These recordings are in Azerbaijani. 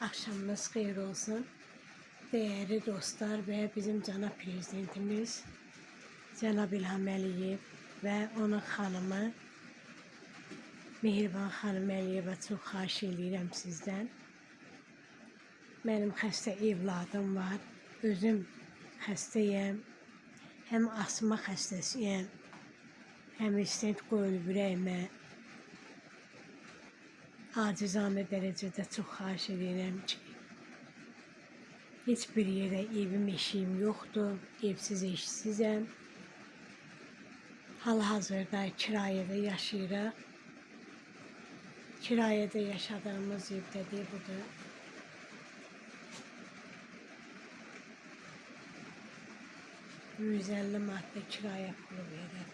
Akşamınız xeyir olsun. Değerli dostlar ve bizim cənab prezidentimiz Cənab İlham Əliyev və onun xanımı Mehriban xanım Əliyeva çox xahiş edirəm sizdən. Mənim xəstə evladım var. Özüm xəstəyəm. Həm asma xəstəsiyəm. Həm stent qoyulub ürəyimə. Acizanə dərəcədə çox xahiş edirəm ki, heç bir yerə evim, eşiyim yoxdur. Evsiz, eşsizəm. Hal-hazırda kirayədə yaşayırıq. Kirayədə yaşadığımız evdədir budur. $150 manat da kirayə pulu verir.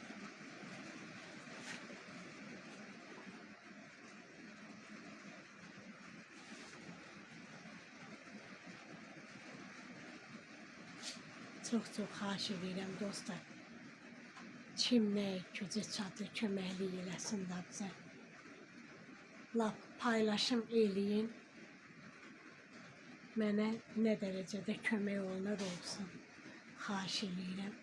Çox xahiş edirəm dostlar. Kim nə gücü çatır köməklik eləsin də bizə. Lap paylaşım eləyin. Mənə nə dərəcədə kömək olunar olsun. Xahiş edirəm.